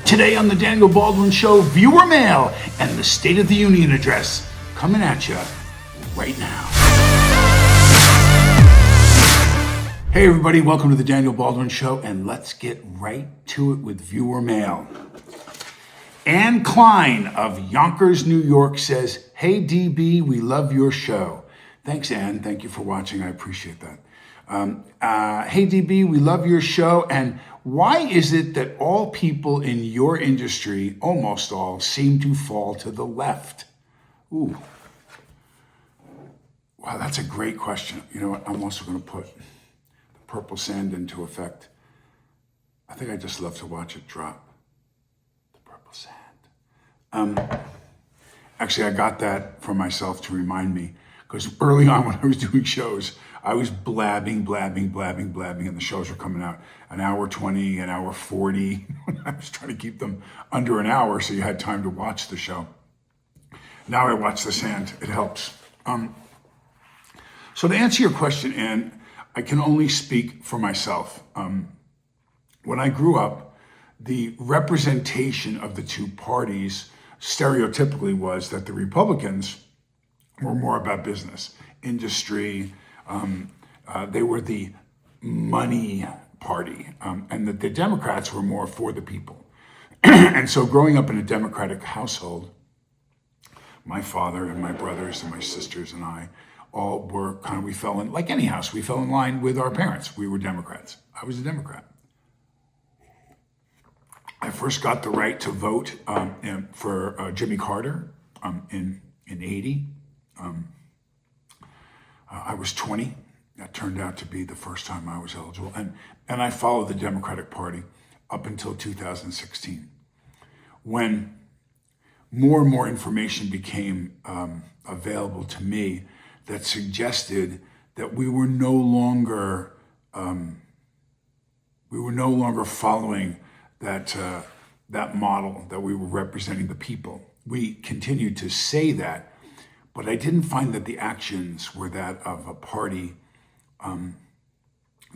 Today on the Daniel Baldwin Show, viewer mail and the State of the Union address coming at you right now. Hey everybody, welcome to the Daniel Baldwin Show, and let's get right to it with viewer mail. Ann Klein of Yonkers, New York says, "Hey DB, we love your show." Thanks, Ann. Thank you for watching. I appreciate that. Hey DB, we love your show, and why is it that all people in your industry, almost all, seem to fall to the left? Ooh. Wow, that's a great question. You know what? I'm also going to put the purple sand into effect. I think I just love to watch it drop. The purple sand. Actually, I got that for myself to remind me, because early on when I was doing shows, I was blabbing, and the shows were coming out an hour 20, an hour 40. I was trying to keep them under an hour so you had time to watch the show. Now I watch the sand. It helps. So to answer your question, Ann, I can only speak for myself. When I grew up, the representation of the two parties stereotypically was that the Republicans were more about business, industry. They were the money party, and that the Democrats were more for the people. And so growing up in a Democratic household, my father and my brothers and my sisters and I all were we fell in, like any house, we fell in line with our parents. We were Democrats. I was a Democrat. I first got the right to vote for Jimmy Carter in 80. I was 20. That turned out to be the first time I was eligible. And I followed the Democratic Party up until 2016, when more and more information became available to me that suggested that we were no longer following that model, that we were representing the people. We continued to say that, but I didn't find that the actions were that of a party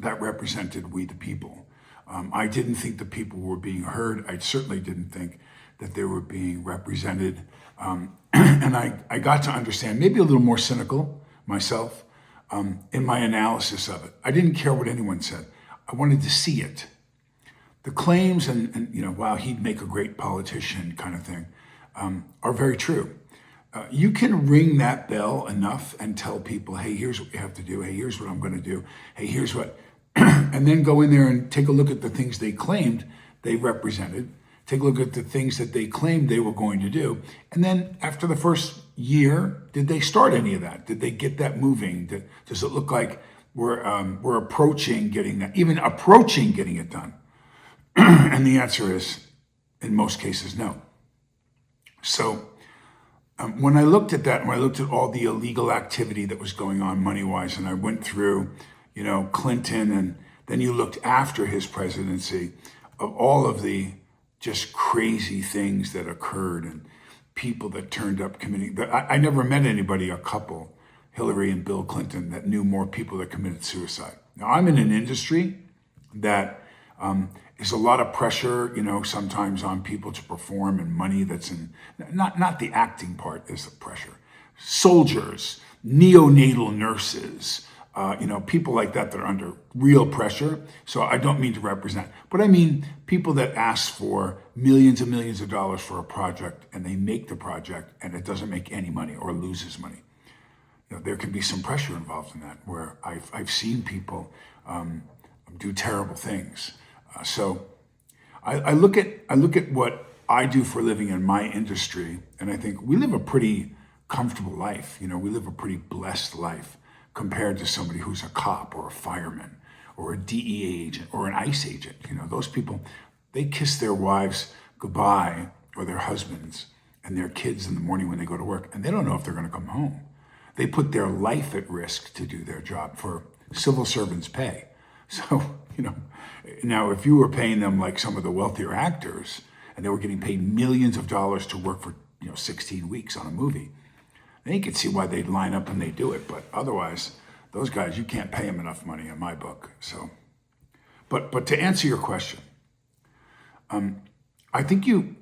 that represented we the people. I didn't think the people were being heard. I certainly didn't think that they were being represented. And I got to understand, maybe a little more cynical myself, in my analysis of it. I didn't care what anyone said. I wanted to see it. The claims and wow, he'd make a great politician kind of thing, are very true. You can ring that bell enough and tell people, hey, here's what you have to do. Hey, here's what I'm going to do. Hey, here's what, and then go in there and take a look at the things they claimed they represented. Take a look at the things that they claimed they were going to do. And then after the first year, did they start any of that? Did they get that moving? Does it look like we're approaching getting that, even approaching getting it done? And the answer is, in most cases, no. So when I looked at that, when I looked at all the illegal activity that was going on money-wise, and I went through, Clinton, and then you looked after his presidency of all of the just crazy things that occurred and people that turned up committing. But I never met anybody, a couple, Hillary and Bill Clinton, that knew more people that committed suicide. Now, I'm in an industry that is a lot of pressure, sometimes on people to perform, and money that's in, not the acting part is the pressure. Soldiers, neonatal nurses, people like that are under real pressure. So I don't mean to represent, but I mean people that ask for millions and millions of dollars for a project, and they make the project and it doesn't make any money or loses money. There can be some pressure involved in that, where I've seen people do terrible things. So I look at what I do for a living in my industry, and I think we live a pretty comfortable life. We live a pretty blessed life compared to somebody who's a cop or a fireman or a DEA agent or an ICE agent. Those people, they kiss their wives goodbye, or their husbands and their kids in the morning when they go to work, and they don't know if they're going to come home. They put their life at risk to do their job for civil servants' pay. So, now if you were paying them like some of the wealthier actors, and they were getting paid millions of dollars to work for 16 weeks on a movie, then you could see why they'd line up and they do it. But otherwise, those guys, you can't pay them enough money in my book. So, but to answer your question, I think you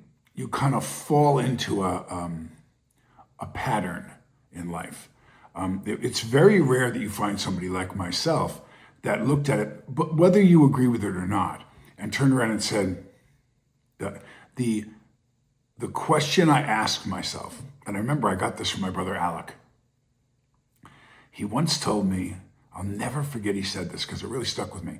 kind of fall into a pattern in life. It's very rare that you find somebody like myself that looked at it, but whether you agree with it or not, and turned around and said, the question I asked myself, and I remember I got this from my brother Alec. He once told me, I'll never forget he said this because it really stuck with me.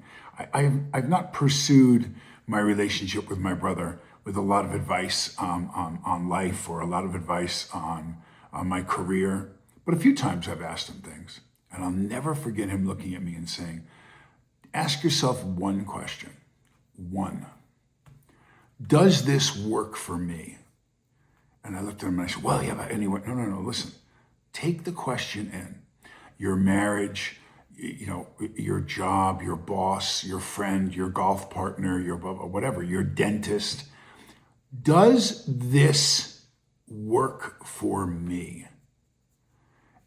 I've not pursued my relationship with my brother with a lot of advice on life or a lot of advice on my career. But a few times I've asked him things. And I'll never forget him looking at me and saying, ask yourself one question. One, does this work for me? And I looked at him and I said, well, yeah, but anyway, no, listen. Take the question in. Your marriage, your job, your boss, your friend, your golf partner, your whatever, your dentist. Does this work for me?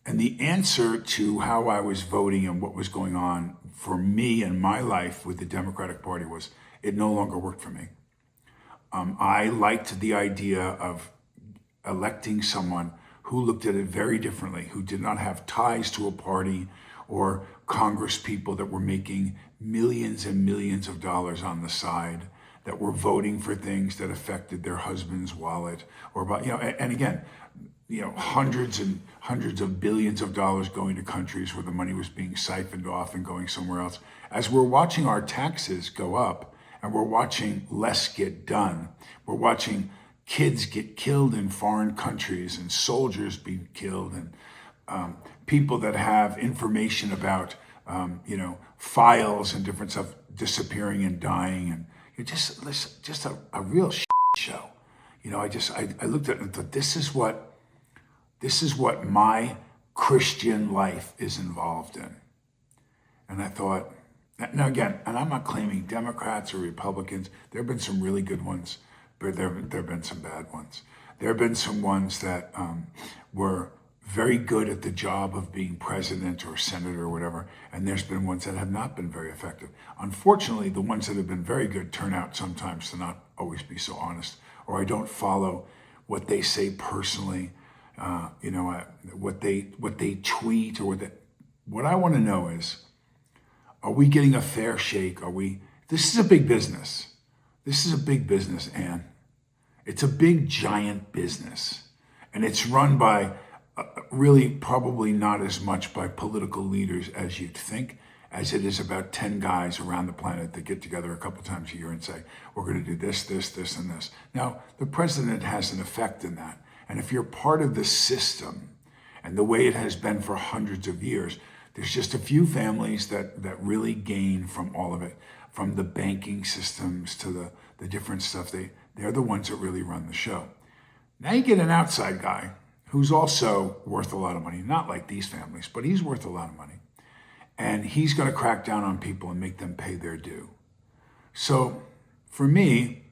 And the answer to how I was voting and what was going on for me in my life with the Democratic Party was it no longer worked for me. I liked the idea of electing someone who looked at it very differently, who did not have ties to a party or Congress people that were making millions and millions of dollars on the side, that were voting for things that affected their husband's wallet, or about, and again, hundreds and hundreds of billions of dollars going to countries where the money was being siphoned off and going somewhere else. As we're watching our taxes go up and we're watching less get done, we're watching kids get killed in foreign countries and soldiers be killed and people that have information about, files and different stuff disappearing and dying. And you're just a real shit show. I looked at it and thought, this is what my Christian life is involved in. And I thought, now again, and I'm not claiming Democrats or Republicans. There have been some really good ones, but there have been some bad ones. There have been some ones that were very good at the job of being president or senator or whatever, and there's been ones that have not been very effective. Unfortunately, the ones that have been very good turn out sometimes to not always be so honest, or I don't follow what they say personally, what they tweet, or what I want to know is, are we getting a fair shake? This is a big business. This is a big business, Ann. It's a big, giant business. And it's run by, really probably not as much by political leaders as you'd think, as it is about 10 guys around the planet that get together a couple times a year and say, we're going to do this, this, this, and this. Now, the president has an effect in that. And if you're part of the system, and the way it has been for hundreds of years, there's just a few families that really gain from all of it, from the banking systems to the different stuff. They're the ones that really run the show. Now you get an outside guy who's also worth a lot of money, not like these families, but he's worth a lot of money. And he's going to crack down on people and make them pay their due. So for me,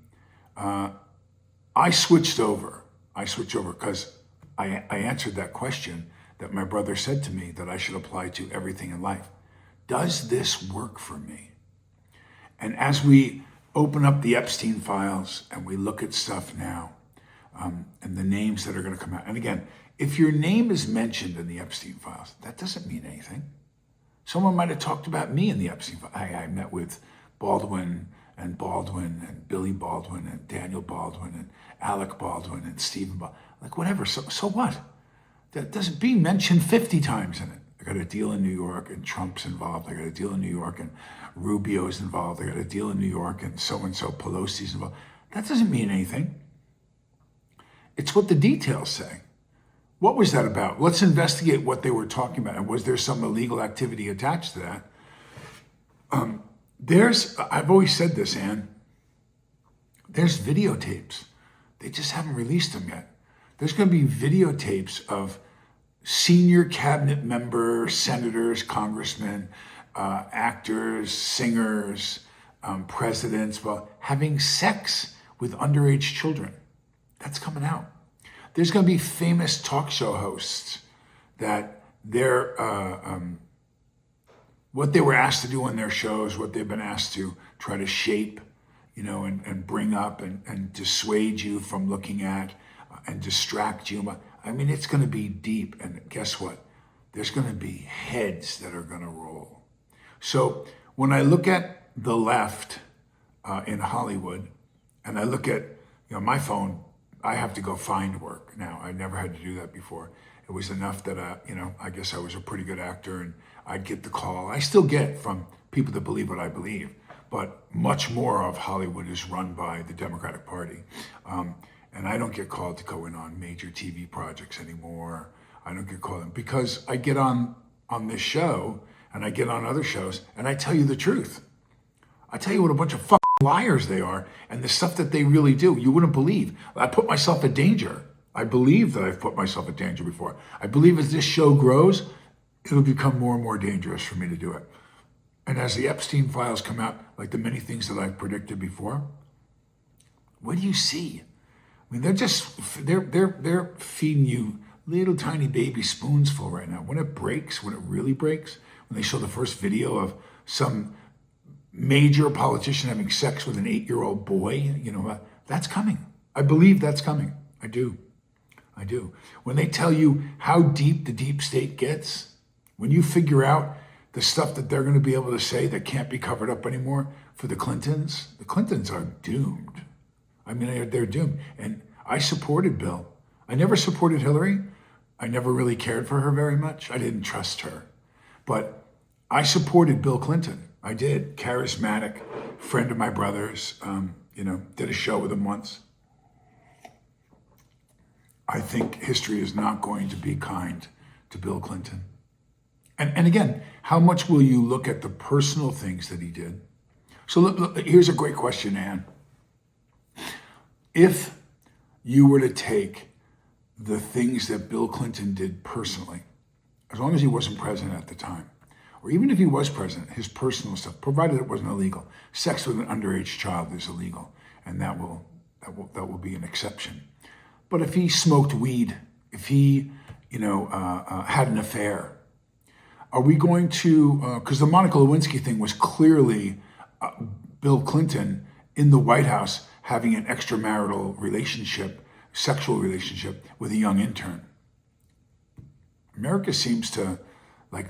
I switched over because I answered that question that my brother said to me that I should apply to everything in life. Does this work for me? And as we open up the Epstein files and we look at stuff now, and the names that are going to come out. And again, if your name is mentioned in the Epstein files, that doesn't mean anything. Someone might have talked about me in the Epstein files. I met with Baldwin and Billy Baldwin and Daniel Baldwin and Alec Baldwin and Stephen Baldwin. Like whatever, so what? That doesn't be mentioned 50 times in it. I got a deal in New York and Trump's involved. I got a deal in New York and Rubio's involved. I got a deal in New York and so-and-so Pelosi's involved. That doesn't mean anything. It's what the details say. What was that about? Let's investigate what they were talking about. And was there some illegal activity attached to that? I've always said this, Ann, there's videotapes. They just haven't released them yet. There's going to be videotapes of senior cabinet members, senators, congressmen, actors, singers, presidents, having sex with underage children. That's coming out. There's going to be famous talk show hosts that what they were asked to do on their shows, what they've been asked to try to shape, and bring up and dissuade you from looking at and distract you. I mean, it's going to be deep. And guess what? There's going to be heads that are going to roll. So when I look at the left in Hollywood, and I look at my phone, I have to go find work now. I never had to do that before. It was enough that I guess I was a pretty good actor, and I'd get the call. I still get from people that believe what I believe, but much more of Hollywood is run by the Democratic Party. And I don't get called to go in on major TV projects anymore. I don't get called in because I get on this show and I get on other shows and I tell you the truth. I tell you what a bunch of fucking liars they are and the stuff that they really do. You wouldn't believe. I put myself in danger. I believe that I've put myself in danger before. I believe as this show grows, it'll become more and more dangerous for me to do it. And as the Epstein files come out, like the many things that I've predicted before, what do you see? I mean, they're feeding you little tiny baby spoonsful right now. When it breaks, when it really breaks, when they show the first video of some major politician having sex with an 8-year-old boy, that's coming. I believe that's coming. I do. When they tell you how deep the deep state gets, when you figure out the stuff that they're going to be able to say that can't be covered up anymore for the Clintons are doomed. I mean, they're doomed. And I supported Bill. I never supported Hillary. I never really cared for her very much. I didn't trust her. But I supported Bill Clinton. I did. Charismatic, friend of my brother's, did a show with him once. I think history is not going to be kind to Bill Clinton. And again, how much will you look at the personal things that he did? So look, here's a great question, Ann. If you were to take the things that Bill Clinton did personally, as long as he wasn't president at the time, or even if he was president, his personal stuff, provided it wasn't illegal. Sex with an underage child is illegal, and that will be an exception. But if he smoked weed, if he, had an affair, are we going to? Because the Monica Lewinsky thing was clearly Bill Clinton in the White House having an extramarital relationship, sexual relationship with a young intern. America seems to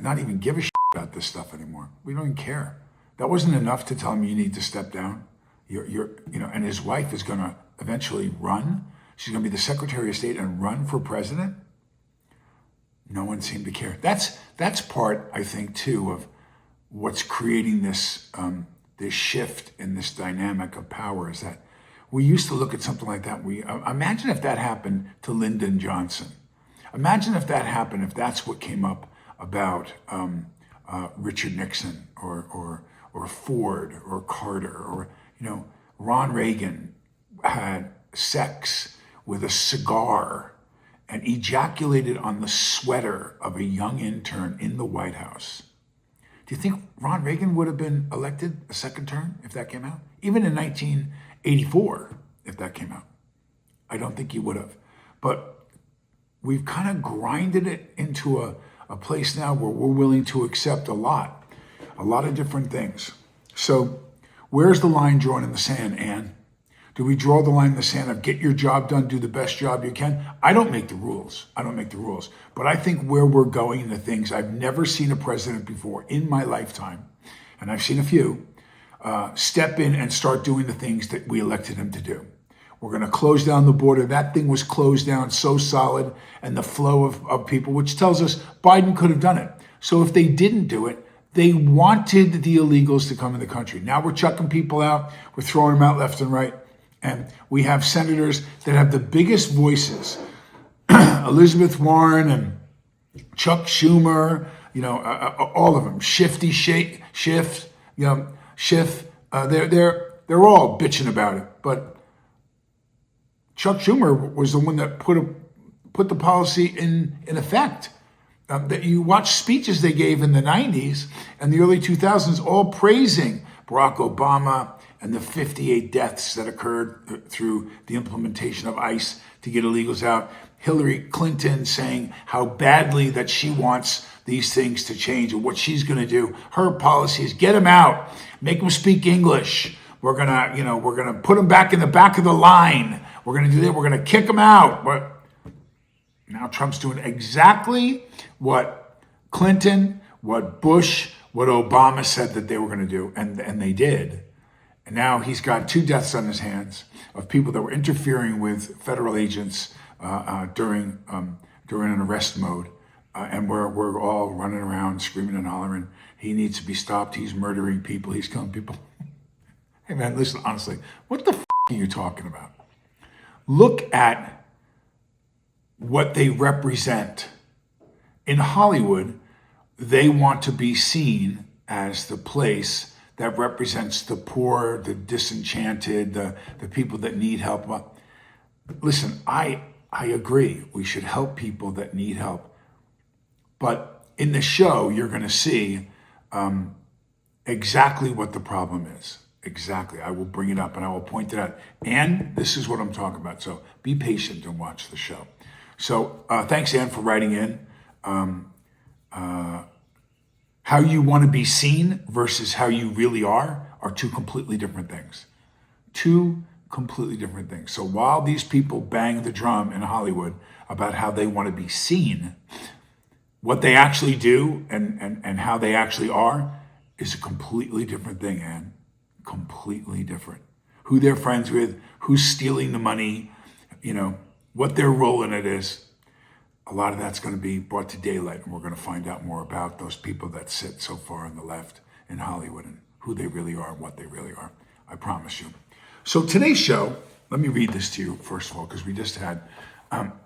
not even give a shit about this stuff anymore. We don't even care. That wasn't enough to tell him you need to step down. And his wife is going to eventually run. She's going to be the Secretary of State and run for president. No one seemed to care. That's part, I think, too, of what's creating this this shift in this dynamic of power. Is that we used to look at something like that. Imagine if that happened to Lyndon Johnson. Imagine if that happened, if that's what came up about Richard Nixon or Ford or Carter or Ron Reagan had sex with a cigar and ejaculated on the sweater of a young intern in the White House. Do you think Ron Reagan would have been elected a second term if that came out? Even in 1984, if that came out. I don't think he would have. But we've kind of grinded it into a place now where we're willing to accept a lot of different things. So where's the line drawn in the sand, Ann? Do we draw the line in the sand of get your job done, do the best job you can? I don't make the rules. But I think where we're going into things, I've never seen a president before in my lifetime, and I've seen a few, step in and start doing the things that we elected him to do. We're going to close down the border. That thing was closed down so solid, and the flow of people, which tells us Biden could have done it. So if they didn't do it, they wanted the illegals to come in the country. Now we're chucking people out. We're throwing them out left and right. And we have senators that have the biggest voices, Elizabeth Warren and Chuck Schumer, all of them, Schiff, Schiff. They're all bitching about it. But Chuck Schumer was the one that put the policy in effect. That you watch speeches they gave in the 90s and the early 2000s, all praising Barack Obama and the 58 deaths that occurred through the implementation of ICE to get illegals out. Hillary Clinton saying how badly that she wants these things to change and what she's going to do. Her policy is get them out, make them speak English, we're gonna put them back in the back of the line. We're gonna do that. We're gonna kick them out. But now Trump's doing exactly what Clinton, what Bush, what Obama said that they were going to do, and they did. And now he's got 2 deaths on his hands of people that were interfering with federal agents during an arrest mode, and we're all running around screaming and hollering. He needs to be stopped. He's murdering people. He's killing people. Hey man, listen, honestly, what the are you talking about? Look at what they represent. In Hollywood, they want to be seen as the place that represents the poor, the disenchanted, the people that need help. Well, listen, I agree. We should help people that need help. But in the show, you're going to see exactly what the problem is. Exactly. I will bring it up and I will point it out. And this is what I'm talking about. So be patient and watch the show. So thanks, Ann, for writing in. How you want to be seen versus how you really are 2 completely different things. 2 completely different things. So while these people bang the drum in Hollywood about how they want to be seen, what they actually do and how they actually are is a completely different thing, Ann. Completely different. Who they're friends with, who's stealing the money, what their role in it is. A lot of that's going to be brought to daylight, and we're going to find out more about those people that sit so far on the left in Hollywood and who they really are and what they really are. I promise you. So today's show, let me read this to you first of all, because we just had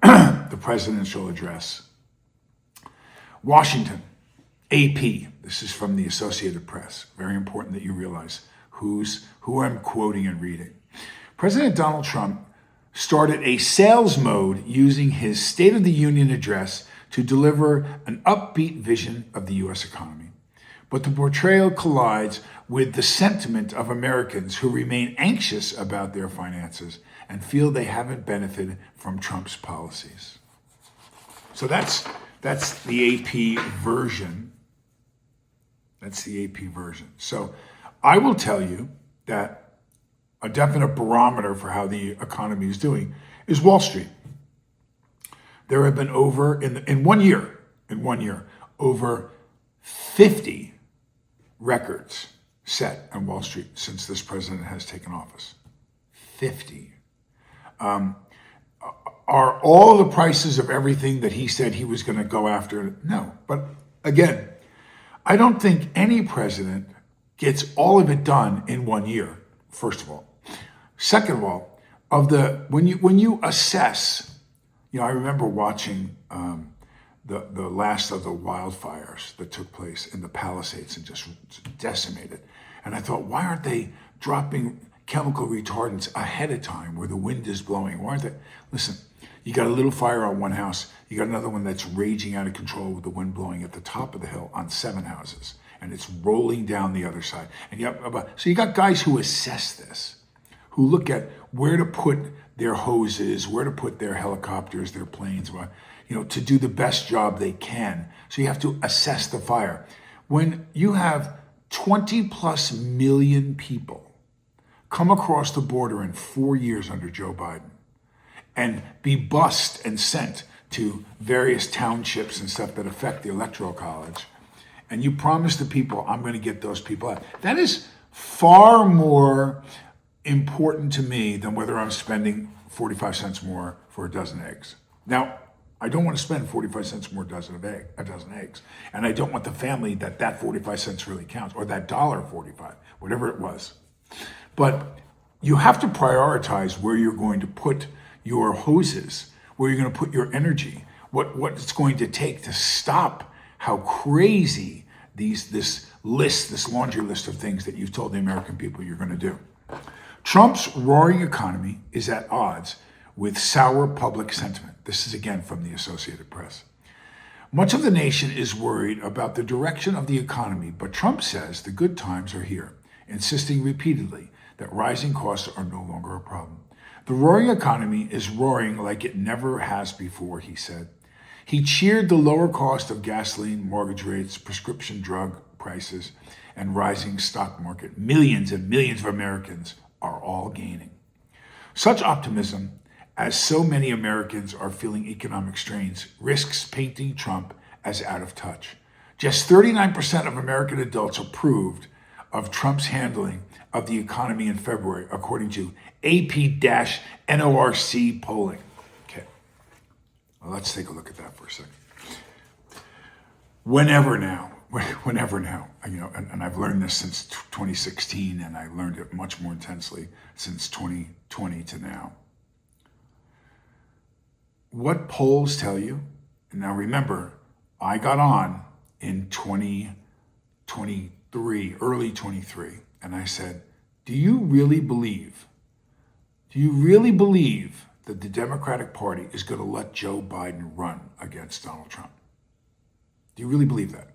the presidential address. Washington, AP. This is from the Associated Press. Very important that you realize who I'm quoting and reading. President Donald Trump started a sales mode using his State of the Union address to deliver an upbeat vision of the U.S. economy. But the portrayal collides with the sentiment of Americans who remain anxious about their finances and feel they haven't benefited from Trump's policies. So that's the AP version. That's the AP version. So I will tell you that a definite barometer for how the economy is doing is Wall Street. There have been in 1 year, over 50 records set on Wall Street since this president has taken office. 50. Are all the prices of everything that he said he was going to go after? No. But again, I don't think any president gets all of it done in 1 year, first of all. Second of all, when you assess, I remember watching the last of the wildfires that took place in the Palisades and just decimated. And I thought, why aren't they dropping chemical retardants ahead of time where the wind is blowing? Why aren't they? Listen, you got a little fire on one house, you got another one that's raging out of control with the wind blowing at the top of the hill on 7 houses, and it's rolling down the other side. And so you got guys who assess this, who look at where to put their hoses, where to put their helicopters, their planes, to do the best job they can. So you have to assess the fire. When you have 20 plus million people come across the border in 4 years under Joe Biden and be bused and sent to various townships and stuff that affect the Electoral College, and you promise the people, I'm going to get those people out. That is far more important to me than whether I'm spending 45 cents more for a dozen eggs. Now, I don't want to spend 45 cents more a dozen eggs. And I don't want the family that 45 cents really counts, or that $1.45, whatever it was. But you have to prioritize where you're going to put your hoses, where you're going to put your energy, what it's going to take to stop how crazy this laundry list of things that you've told the American people you're going to do. Trump's roaring economy is at odds with sour public sentiment. This is again from the Associated Press. Much of the nation is worried about the direction of the economy, but Trump says the good times are here, insisting repeatedly that rising costs are no longer a problem. The roaring economy is roaring like it never has before, he said. He cheered the lower cost of gasoline, mortgage rates, prescription drug prices, and rising stock market. Millions and millions of Americans are all gaining. Such optimism, as so many Americans are feeling economic strains, risks painting Trump as out of touch. Just 39% of American adults approved of Trump's handling of the economy in February, according to AP-NORC polling. Okay, well, let's take a look at that for a second. Whenever now, and I've learned this since 2016, and I learned it much more intensely since 2020 to now. What polls tell you, and now remember, I got on in 2023, early 23, and I said, do you really believe that the Democratic Party is going to let Joe Biden run against Donald Trump? Do you really believe that?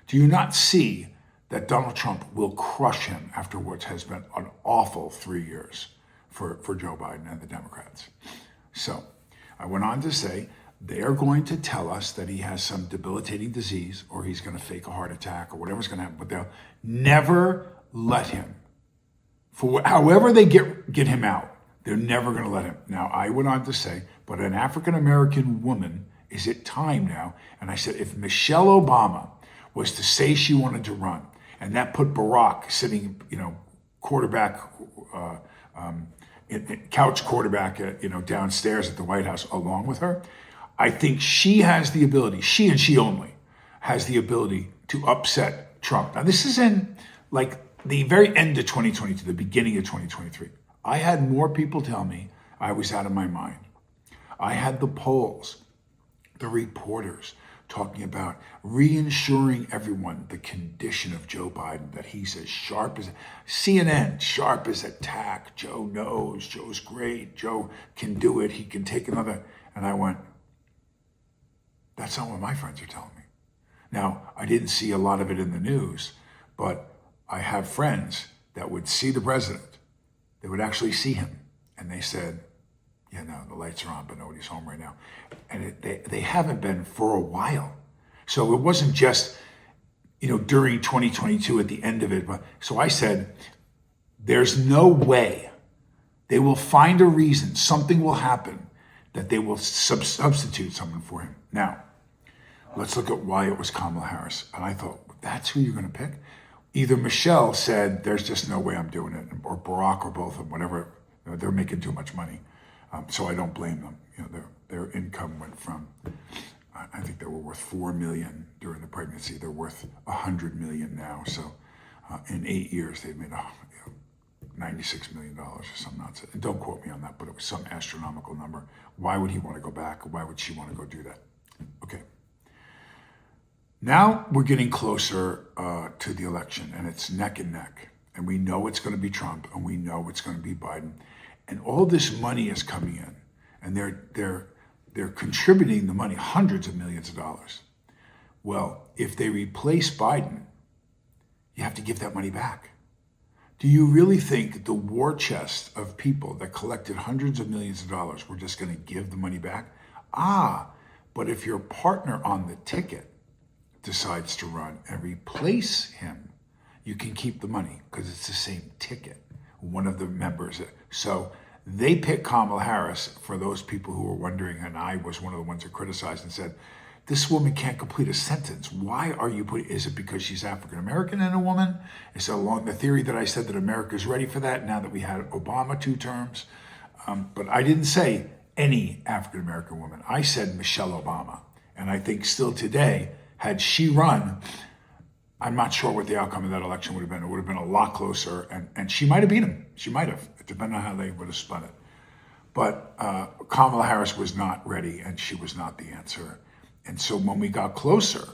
Do you not see that Donald Trump will crush him after what has been an awful 3 years for Joe Biden and the Democrats? So I went on to say, they are going to tell us that he has some debilitating disease or he's going to fake a heart attack or whatever's going to happen, but they'll never let him. For however they get him out, they're never going to let him. Now, I went on to say, but an African-American woman, is it time now? And I said, if Michelle Obama was to say she wanted to run, and that put Barack sitting, quarterback, couch quarterback, downstairs at the White House along with her, I think she has the ability, she and she only, has the ability to upset Trump. Now, this is in like the very end of 2022, the beginning of 2023. I had more people tell me I was out of my mind. I had the polls, the reporters talking about reassuring everyone the condition of Joe Biden, that he's as sharp as CNN, sharp as a tack. Joe knows, Joe's great, Joe can do it, he can take another. And I went, that's not what my friends are telling me. Now, I didn't see a lot of it in the news, but I have friends that would see the president. They would actually see him. And they said, yeah, no, the lights are on, but nobody's home right now. And they haven't been for a while. So it wasn't just, during 2022 at the end of it. But so I said, there's no way. They will find a reason, something will happen, that they will substitute someone for him. Now, let's look at why it was Kamala Harris. And I thought, that's who you're going to pick? Either Michelle said, there's just no way I'm doing it, or Barack, or both of them, whatever. They're making too much money. So I don't blame them. Their income went from, I think they were worth $4 million during the pregnancy. They're worth $100 million now. So in 8 years, they've made $96 million or some nonsense. And don't quote me on that, but it was some astronomical number. Why would he want to go back? Why would she want to go do that? Okay. Now we're getting closer to the election, and it's neck and neck. And we know it's going to be Trump, and we know it's going to be Biden. And all this money is coming in, and they're contributing the money, hundreds of millions of dollars. Well, if they replace Biden, you have to give that money back. Do you really think the war chest of people that collected hundreds of millions of dollars were just going to give the money back? But if your partner on the ticket decides to run and replace him, you can keep the money because it's the same ticket. One of the members. So they picked Kamala Harris for those people who were wondering, and I was one of the ones who criticized and said, this woman can't complete a sentence. Why are you putting, is it because she's African-American and a woman? Is it along the theory that I said that America's ready for that now that we had Obama 2 terms? But I didn't say any African-American woman. I said Michelle Obama. And I think still today, had she run, I'm not sure what the outcome of that election would have been. It would have been a lot closer, and she might have beat him. She might have, depending on how they would have spun it. But Kamala Harris was not ready, and she was not the answer. And so when we got closer,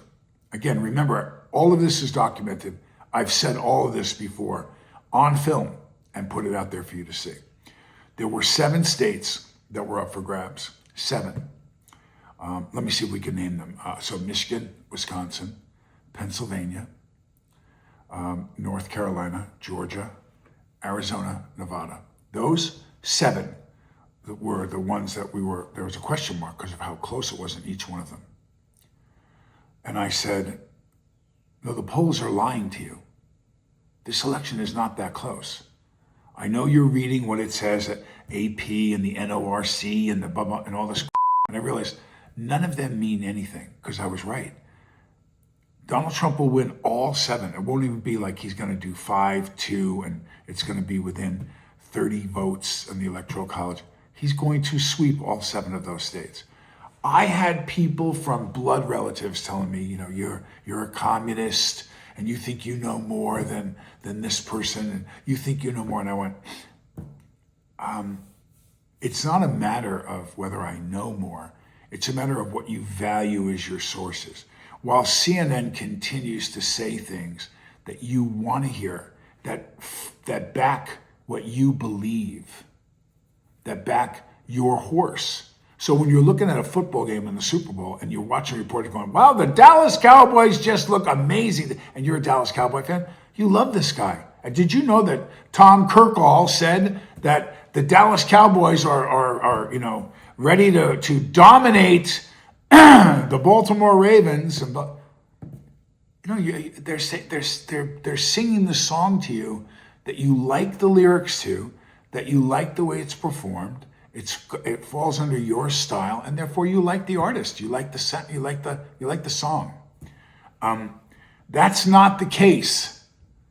again, remember, all of this is documented. I've said all of this before on film and put it out there for you to see. There were 7 states that were up for grabs, 7. Let me see if we can name them. So Michigan, Wisconsin, Pennsylvania, North Carolina, Georgia, Arizona, Nevada. Those 7 were the ones that there was a question mark because of how close it was in each one of them. And I said, no, the polls are lying to you. This election is not that close. I know you're reading what it says at AP and the NORC and the blah, blah, and all this, and I realized none of them mean anything because I was right. Donald Trump will win all 7. It won't even be like he's going to do 5-2 and it's going to be within 30 votes in the Electoral College. He's going to sweep all 7 of those states. I had people from blood relatives telling me, you're a communist and you think you know more than this person and you think you know more. And I went, it's not a matter of whether I know more. It's a matter of what you value as your sources. While CNN continues to say things that you want to hear, that back what you believe, that back your horse. So when you're looking at a football game in the Super Bowl and you're watching a reporter going, wow, the Dallas Cowboys just look amazing, and you're a Dallas Cowboy fan, you love this guy. And did you know that Tom Kirkall said that the Dallas Cowboys are ready to dominate the Baltimore Ravens? And they're singing the song to you that you like the lyrics to, that you like the way it's performed. It falls under your style, and therefore you like the artist. You like the you like the song. That's not the case.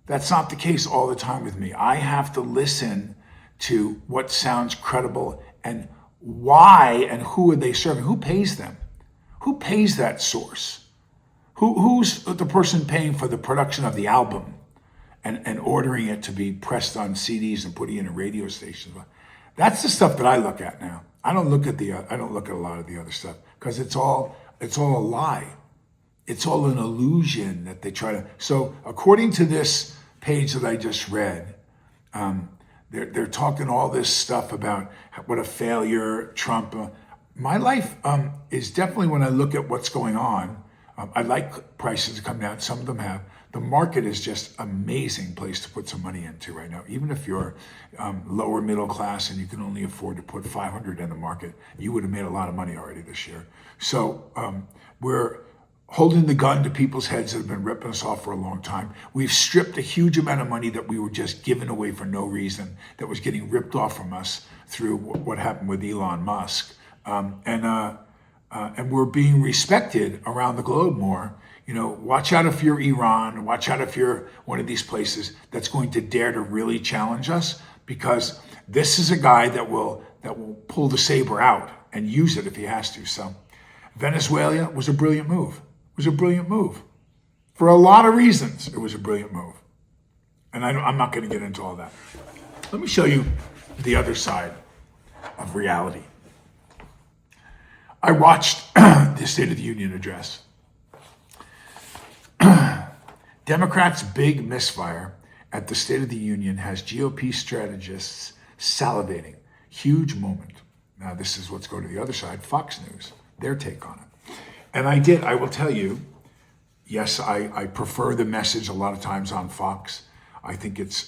That's not the case all the time with me. I have to listen to what sounds credible and why and who are they serving. Who pays them? Who pays that source? Who's the person paying for the production of the album and ordering it to be pressed on CDs and putting in a radio station? That's the stuff that I look at now. I don't look at a lot of the other stuff because it's all a lie. It's all an illusion that they try to. So according to this page that I just read, they're talking all this stuff about what a failure Trump. My life is definitely, when I look at what's going on, I like prices to come down. Some of them have. The market is just an amazing place to put some money into right now. Even if you're lower middle class and you can only afford to put $500 in the market, you would have made a lot of money already this year. So we're holding the gun to people's heads that have been ripping us off for a long time. We've stripped a huge amount of money that we were just giving away for no reason, that was getting ripped off from us through what happened with Elon Musk. And we're being respected around the globe more. Watch out if you're Iran, watch out if you're one of these places that's going to dare to really challenge us, because this is a guy that will pull the saber out and use it if he has to. So Venezuela was a brilliant move. It was a brilliant move. For a lot of reasons, it was a brilliant move. And I'm not going to get into all that. Let me show you the other side of reality. I watched the State of the Union address. Democrats' big misfire at the State of the Union has GOP strategists salivating. Huge moment. Now, this is what's going to the other side, Fox News, their take on it. And I will tell you, yes, I prefer the message a lot of times on Fox. I think it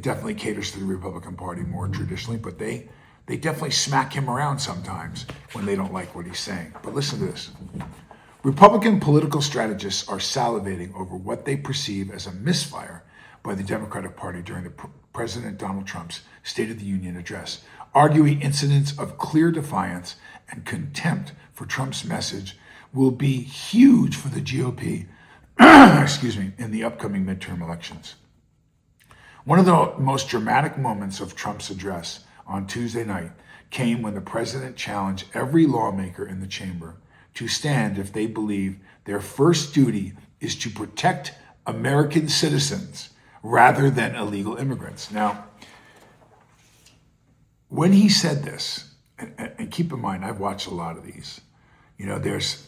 definitely caters to the Republican Party more traditionally, but they definitely smack him around sometimes when they don't like what he's saying. But listen to this. Republican political strategists are salivating over what they perceive as a misfire by the Democratic Party during President Donald Trump's State of the Union address, arguing incidents of clear defiance and contempt for Trump's message will be huge for the GOP, in the upcoming midterm elections. One of the most dramatic moments of Trump's address on Tuesday night came when the president challenged every lawmaker in the chamber to stand if they believe their first duty is to protect American citizens rather than illegal immigrants. Now, when he said this, and keep in mind, I've watched a lot of these, there's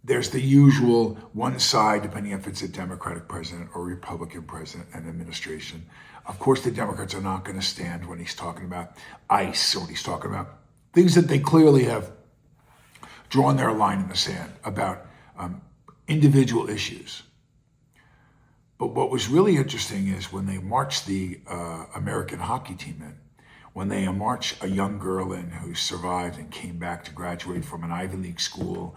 the usual one side, depending if it's a Democratic president or Republican president and administration. Of course, the Democrats are not going to stand when he's talking about ICE or when he's talking about things that they clearly have drawn their line in the sand about individual issues. But what was really interesting is when they marched the American hockey team in, when they marched a young girl in who survived and came back to graduate from an Ivy League school,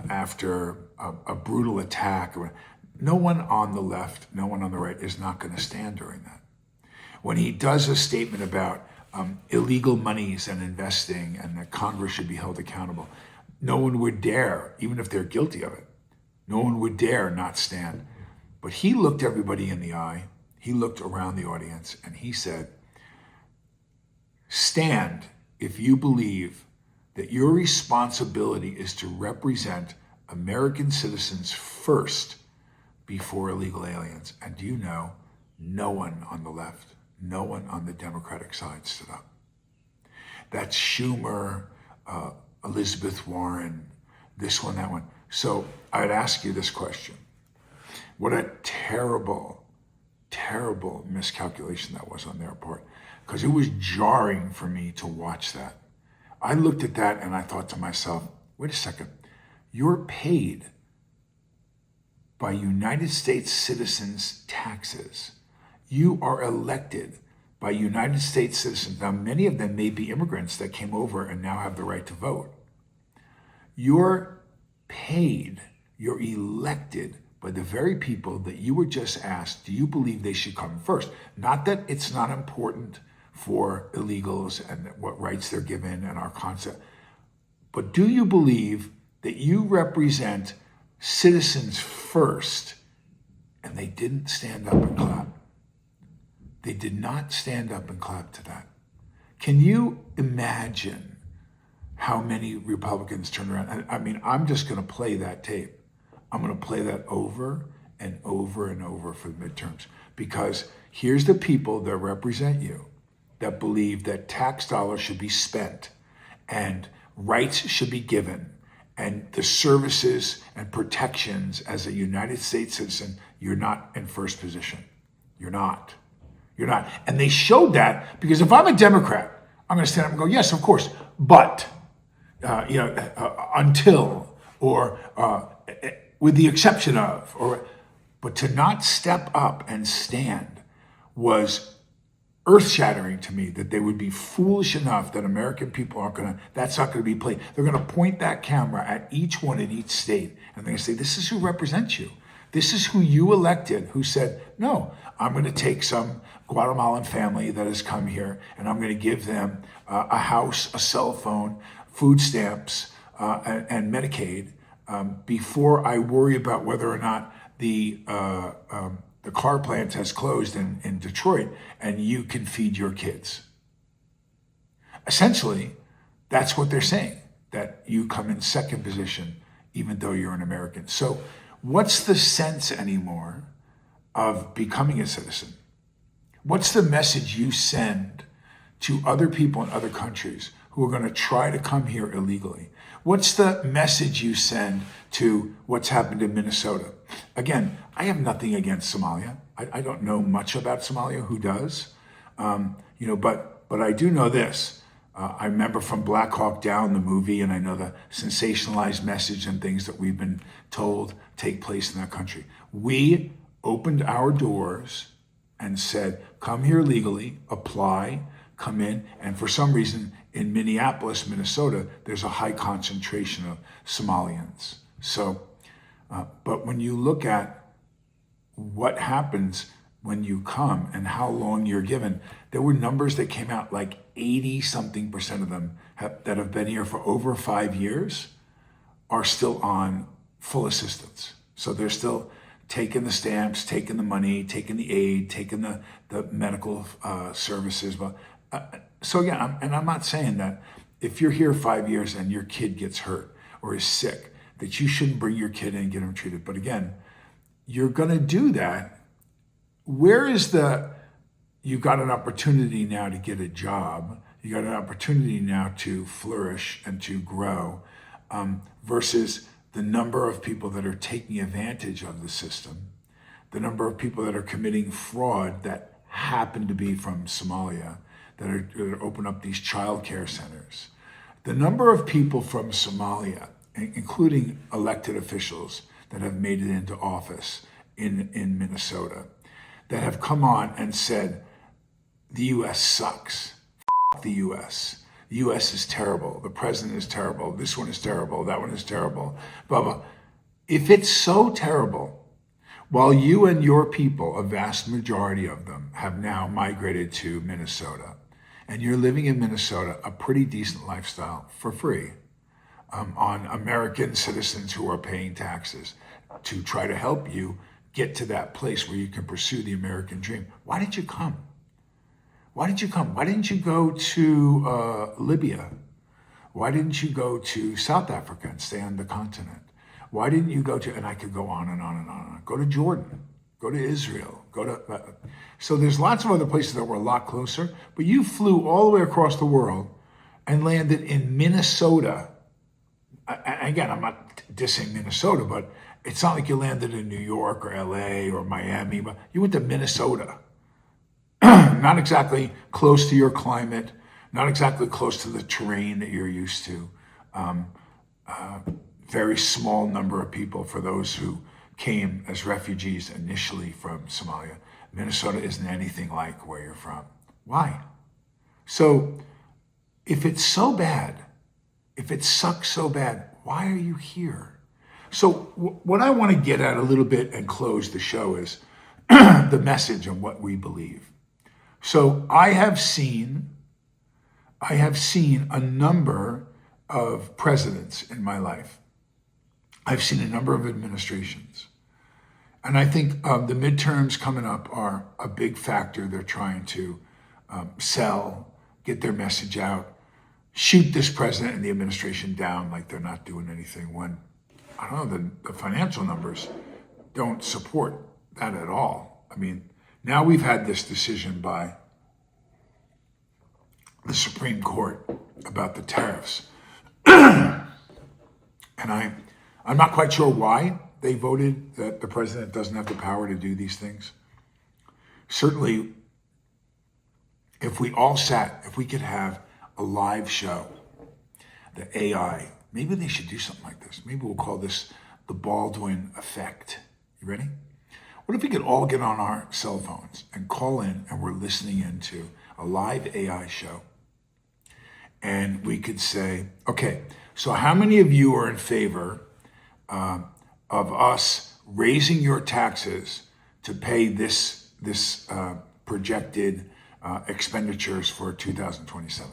after a brutal attack. no one on the left, no one on the right is not going to stand during that. When he does a statement about illegal monies and investing and that Congress should be held accountable, no one would dare, even if they're guilty of it, no one would dare not stand. But he looked everybody in the eye, he looked around the audience, and he said, stand if you believe that your responsibility is to represent American citizens first before illegal aliens. And do you know, no one on the left, no one on the Democratic side stood up. That's Schumer, Elizabeth Warren, this one, that one. So I'd ask you this question. What a terrible, terrible miscalculation that was on their part, because it was jarring for me to watch that. I looked at that and I thought to myself, wait a second, you're paid by United States citizens' taxes. You are elected by United States citizens. Now, many of them may be immigrants that came over and now have the right to vote. You're paid, you're elected by the very people that you were just asked, do you believe they should come first? Not that it's not important for illegals and what rights they're given and our concept, but do you believe that you represent citizens first? And they didn't stand up and clap. They did not stand up and clap to that. Can you imagine how many Republicans turned around? I mean, I'm just going to play that tape. I'm going to play that over and over and over for the midterms, because here's the people that represent you that believe that tax dollars should be spent and rights should be given and the services and protections as a United States citizen, you're not in first position. You're not. You're not. And they showed that, because if I'm a Democrat, I'm going to stand up and go, yes, of course, but, until, or with the exception of, but to not step up and stand was earth-shattering to me, that they would be foolish enough that American people aren't going to, that's not going to be played. They're going to point that camera at each one in each state, and they're going to say, this is who represents you. This is who you elected, who said, no, I'm going to take some Guatemalan family that has come here, and I'm going to give them a house, a cell phone, food stamps, and Medicaid, before I worry about whether or not the car plant has closed in Detroit and you can feed your kids. Essentially, that's what they're saying, that you come in second position even though you're an American. So what's the sense anymore of becoming a citizen? What's the message you send to other people in other countries who are going to try to come here illegally? What's the message you send to what's happened in Minnesota? Again, I have nothing against Somalia. I don't know much about Somalia. Who does? But I do know this. I remember from Black Hawk Down, the movie, and I know the sensationalized message and things that we've been told take place in that country. We opened our doors and said, come here legally, apply, come in, and for some reason in Minneapolis, Minnesota, there's a high concentration of Somalians. So, but when you look at what happens when you come and how long you're given, there were numbers that came out like 80-something% of them that have been here for over 5 years are still on full assistance. So they're still taking the stamps, taking the money, taking the aid, taking the medical services. But so again, I'm not saying that if you're here 5 years and your kid gets hurt or is sick, that you shouldn't bring your kid in and get him treated. But again, you're going to do that. Where is you got an opportunity now to get a job, you got an opportunity now to flourish and to grow, versus the number of people that are taking advantage of the system, the number of people that are committing fraud that happen to be from Somalia, that are open up these child care centers. The number of people from Somalia, including elected officials that have made it into office in Minnesota, that have come on and said, the U.S. sucks. F*** the U.S. The U.S. is terrible. The president is terrible. This one is terrible. That one is terrible. Blah, blah. If it's so terrible, while you and your people, a vast majority of them, have now migrated to Minnesota, and you're living in Minnesota a pretty decent lifestyle for free on American citizens who are paying taxes to try to help you get to that place where you can pursue the American dream. Why did you come? Why did you come? Why didn't you go to Libya? Why didn't you go to South Africa and stay on the continent? Why didn't you go to, and I could go on and on and on, go to Jordan, go to Israel, so there's lots of other places that were a lot closer, but you flew all the way across the world and landed in Minnesota. Again, I'm not dissing Minnesota, but it's not like you landed in New York or LA or Miami, but you went to Minnesota. Not exactly close to your climate, not exactly close to the terrain that you're used to. Very small number of people for those who came as refugees initially from Somalia. Minnesota isn't anything like where you're from. Why? So if it's so bad, if it sucks so bad, why are you here? So what I want to get at a little bit and close the show is the message and what we believe. So I have seen a number of presidents in my life. I've seen a number of administrations. And I think the midterms coming up are a big factor. They're trying to sell, get their message out, shoot this president and the administration down like they're not doing anything when, I don't know, the financial numbers don't support that at all. I mean, now we've had this decision by the Supreme Court about the tariffs. And I'm not quite sure why they voted that the president doesn't have the power to do these things. Certainly, if we could have a live show, the AI, maybe they should do something like this. Maybe we'll call this the Baldwin effect. You ready? What if we could all get on our cell phones and call in and we're listening into a live AI show? And we could say, okay, so how many of you are in favor of us raising your taxes to pay this projected expenditures for 2027?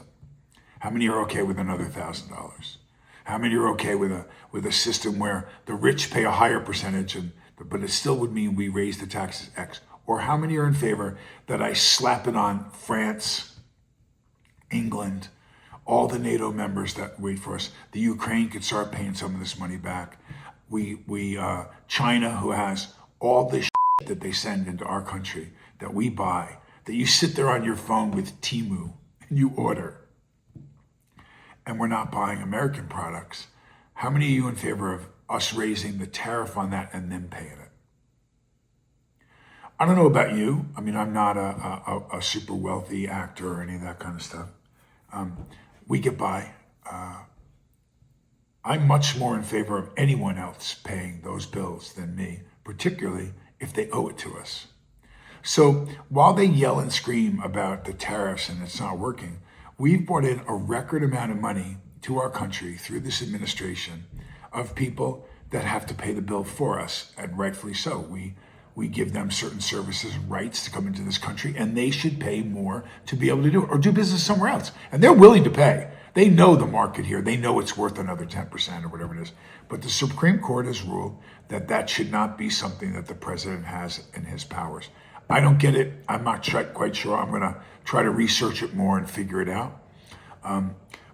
How many are okay with another $1,000? How many are okay with a system where the rich pay a higher percentage, but it still would mean we raise the taxes X? Or how many are in favor that I slap it on France, England, all the NATO members that wait for us? The Ukraine could start paying some of this money back. China, who has all this shit that they send into our country that we buy, that you sit there on your phone with Temu and you order, and we're not buying American products. How many of you in favor of us raising the tariff on that and then paying it? I don't know about you. I mean, I'm not a super wealthy actor or any of that kind of stuff. We get by. I'm much more in favor of anyone else paying those bills than me, particularly if they owe it to us. So while they yell and scream about the tariffs and it's not working, we've brought in a record amount of money to our country through this administration of people that have to pay the bill for us, and rightfully so. We give them certain services and rights to come into this country, and they should pay more to be able to do it or do business somewhere else. And they're willing to pay. They know the market here. They know it's worth another 10% or whatever it is. But the Supreme Court has ruled that that should not be something that the president has in his powers. I don't get it. I'm not quite sure. I'm going to try to research it more and figure it out.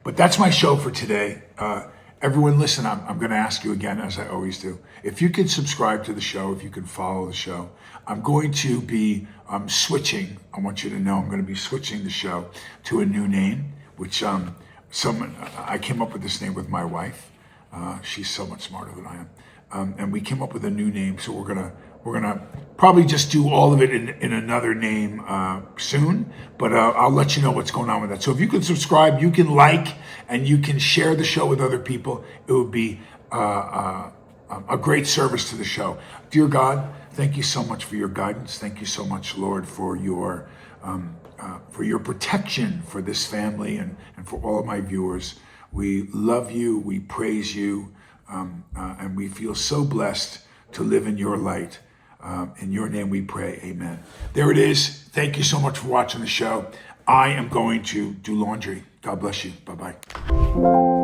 But that's my show for today. Everyone listen, I'm going to ask you again, as I always do, if you can subscribe to the show, if you can follow the show. I'm going to be switching. I want you to know I'm going to be switching the show to a new name, which I came up with this name with my wife. She's so much smarter than I am. And we came up with a new name, so we're gonna probably just do all of it in another name soon, but I'll let you know what's going on with that. So if you can subscribe, you can like, and you can share the show with other people, it would be a great service to the show. Dear God, thank you so much for your guidance. Thank you so much, Lord, for your protection for this family and for all of my viewers. We love you, we praise you, and we feel so blessed to live in your light. In your name we pray, amen. There it is. Thank you so much for watching the show. I am going to do laundry. God bless you. Bye-bye.